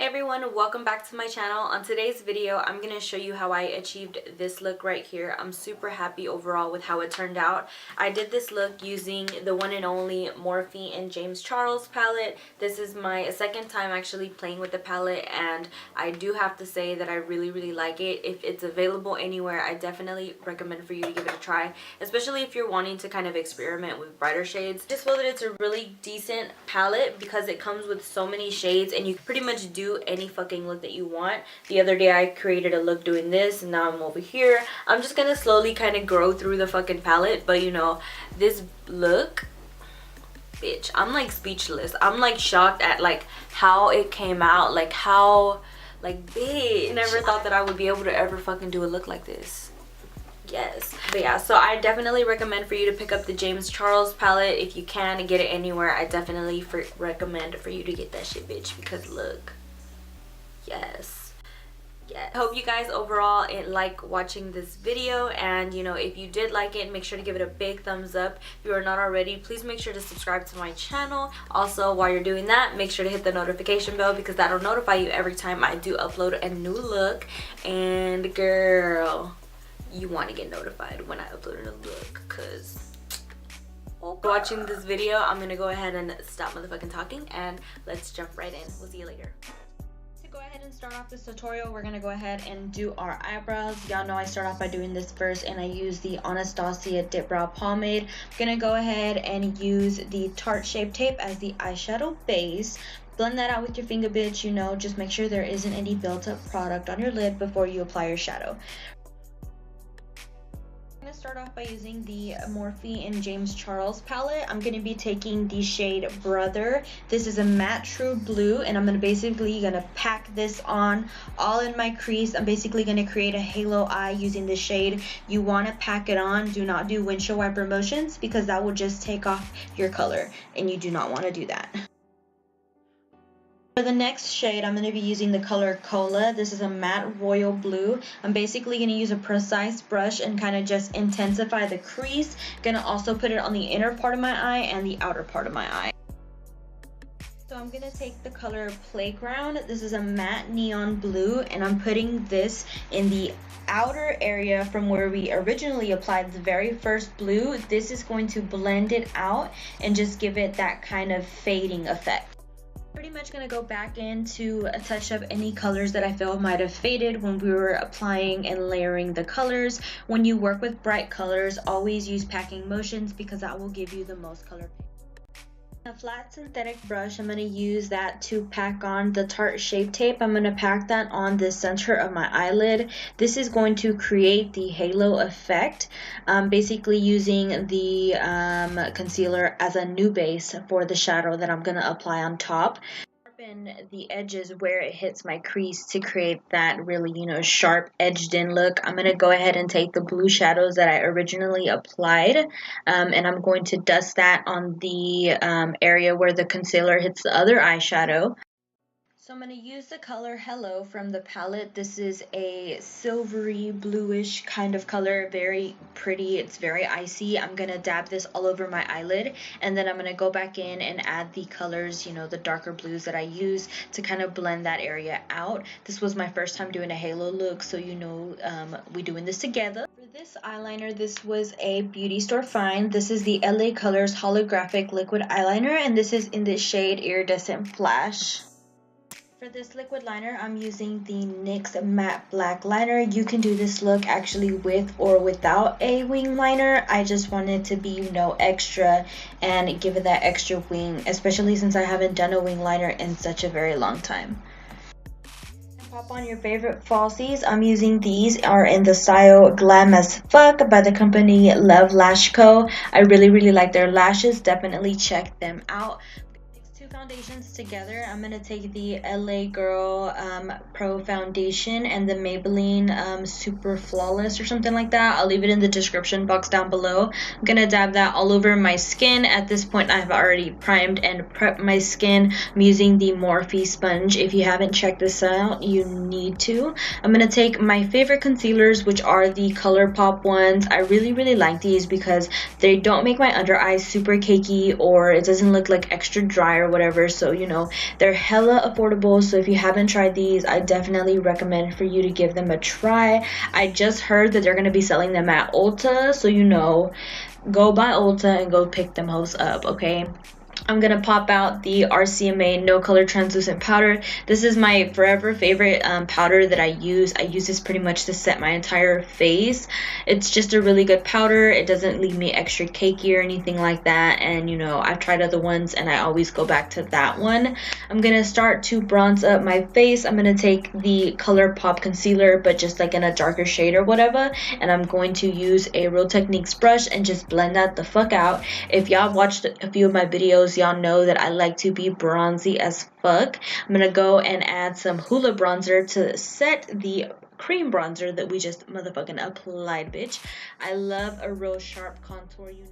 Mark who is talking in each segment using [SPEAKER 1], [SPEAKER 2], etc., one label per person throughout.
[SPEAKER 1] Everyone, welcome back to my channel. On today's video, I'm going to show you how I achieved this look right here. I'm super happy overall with how it turned out. I did this look using the one and only Morphe and James Charles palette. This is my second time actually playing with the palette, and I do have to say that I really like it. If it's available anywhere, I definitely recommend for you to give it a try, especially if you're wanting to kind of experiment with brighter shades. I just feel that it's a really decent palette because it comes with so many shades and you pretty much do any fucking look that you want. The other day I created a look doing this, and now I'm over here. I'm just gonna slowly kind of grow through the fucking palette, but you know, this look, bitch, I'm like speechless. I'm like shocked at like how it came out, like how, like, bitch, never thought that I would be able to ever fucking do a look like this. Yes, but yeah, so I definitely recommend for you to pick up the James Charles palette if you can and get it anywhere. I definitely recommend for you to get that shit, bitch, because look, yes. I hope you guys overall like watching this video, and you know, if you did like it, make sure to give it a big thumbs up. If you are not already, please make sure to subscribe to my channel. Also, while you're doing that, make sure to hit the notification bell because that'll notify you every time I do upload a new look. And girl, you want to get notified when I upload a new look, because watching this video, I'm gonna go ahead and stop motherfucking talking and let's jump right in. We'll see you later. To go ahead and start off this tutorial, we're gonna go ahead and do our eyebrows. Y'all know I start off by doing this first, and I use the Anastasia Dip Brow Pomade. I'm gonna go ahead and use the Tarte Shape Tape as the eyeshadow base. Blend that out with your finger, bitch. You know, just make sure there isn't any built up product on your lid before you apply your shadow. I'm going to start off by using the Morphe and James Charles palette. I'm going to be taking the shade Brother. This is a matte true blue, and I'm basically going to pack this on all in my crease. I'm basically going to create a halo eye using the shade. You want to pack it on. Do not do windshield wiper motions because that will just take off your color, and you do not want to do that. For the next shade, I'm going to be using the color Cola. This is a matte royal blue. I'm basically going to use a precise brush and kind of just intensify the crease. Going to also put it on the inner part of my eye and the outer part of my eye. So I'm going to take the color Playground. This is a matte neon blue, and I'm putting this in the outer area from where we originally applied the very first blue. This is going to blend it out and just give it that kind of fading effect. Pretty much going to go back in to touch up any colors that I feel might have faded when we were applying and layering the colors. When you work with bright colors, always use packing motions because that will give you the most color. A flat synthetic brush, I'm going to use that to pack on the Tarte Shape Tape. I'm going to pack that on the center of my eyelid. This is going to create the halo effect, basically using the concealer as a new base for the shadow that I'm going to apply on top. Sharpen the edges where it hits my crease to create that really, you know, sharp edged in look. I'm going to go ahead and take the blue shadows that I originally applied, and I'm going to dust that on the area where the concealer hits the other eyeshadow. So I'm going to use the color Hello from the palette. This is a silvery bluish kind of color, very pretty. It's very icy. I'm going to dab this all over my eyelid, and then I'm going to go back in and add the colors, you know, the darker blues that I use to kind of blend that area out. This was my first time doing a halo look, so you know, we're doing this together. For this eyeliner, this was a beauty store find. This is the LA Colors holographic liquid eyeliner, and this is in the shade Iridescent Flash. For this liquid liner, I'm using the NYX Matte Black Liner. You can do this look actually with or without a wing liner. I just wanted to be, you know, extra and give it that extra wing, especially since I haven't done a wing liner in such a very long time. Pop on your favorite falsies. I'm using these, are in the style Glam Asf by the company Luvlashco. I really like their lashes. Definitely check them out. Foundations together. I'm going to take the LA Girl Pro Foundation and the Maybelline Super Flawless or something like that. I'll leave it in the description box down below. I'm going to dab that all over my skin. At this point, I've already primed and prepped my skin. I'm using the Morphe sponge. If you haven't checked this out, you need to. I'm going to take my favorite concealers, which are the ColourPop ones. I really like these because they don't make my under eyes super cakey, or it doesn't look like extra dry or whatever. So, you know, they're hella affordable. So if you haven't tried these, I definitely recommend for you to give them a try. I just heard that they're going to be selling them at Ulta. So, you know, go by Ulta and go pick them hoes up, okay? I'm gonna pop out the RCMA No Color Translucent Powder. This is my forever favorite powder that I use. I use this pretty much to set my entire face. It's just a really good powder. It doesn't leave me extra cakey or anything like that. And you know, I've tried other ones and I always go back to that one. I'm gonna start to bronze up my face. I'm gonna take the ColourPop concealer, but just like in a darker shade or whatever. And I'm going to use a Real Techniques brush and just blend that the fuck out. If y'all watched a few of my videos, y'all know that I like to be bronzy as fuck. I'm gonna go and add some Hoola bronzer to set the cream bronzer that we just motherfucking applied, bitch. I love a real sharp contour, you know.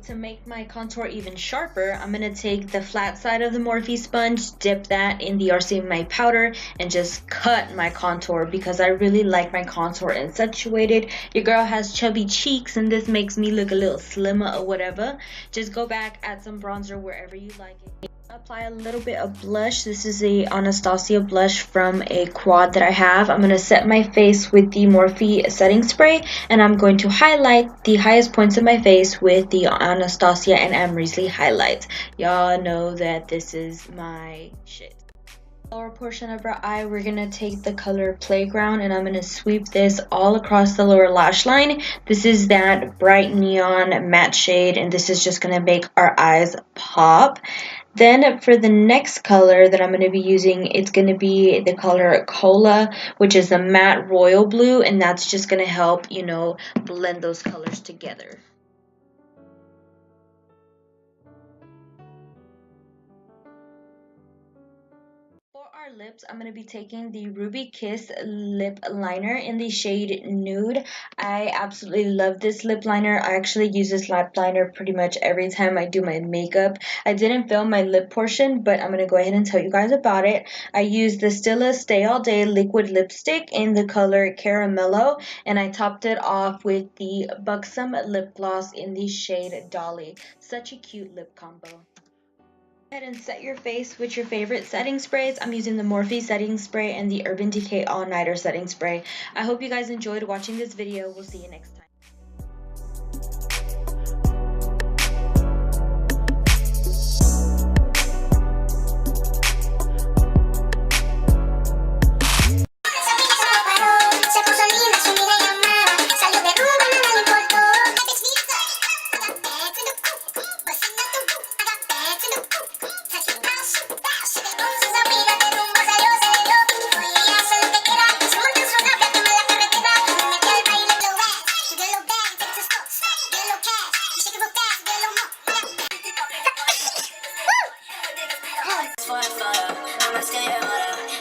[SPEAKER 1] To make my contour even sharper, I'm going to take the flat side of the Morphe sponge, dip that in the RCMA powder, and just cut my contour because I really like my contour accentuated. Your girl has chubby cheeks and this makes me look a little slimmer or whatever. Just go back, add some bronzer wherever you like it. Apply a little bit of blush. This is a Anastasia blush from a quad that I have. I'm going to set my face with the Morphe setting spray, and I'm going to highlight the highest points of my face with the Anastasia and Amrezy highlights. Y'all know that this is my shit. Lower portion of our eye, we're gonna take the color Playground and I'm gonna sweep this all across the lower lash line. This is that bright neon matte shade, and this is just gonna make our eyes pop. Then for the next color that I'm going to be using, it's going to be the color Hoola, which is a matte royal blue, and that's just going to help, you know, blend those colors together. For our lips, I'm going to be taking the Ruby Kiss lip liner in the shade Nude. I absolutely love this lip liner. I actually use this lip liner pretty much every time I do my makeup. I didn't film my lip portion, but I'm going to go ahead and tell you guys about it. I used the Stila Stay All Day liquid lipstick in the color Caramello, and I topped it off with the Buxom lip gloss in the shade Dolly. Such a cute lip combo. Go ahead and set your face with your favorite setting sprays. I'm using the Morphe setting spray and the Urban Decay All Nighter setting spray. I hope you guys enjoyed watching this video. We'll see you next time.
[SPEAKER 2] I'm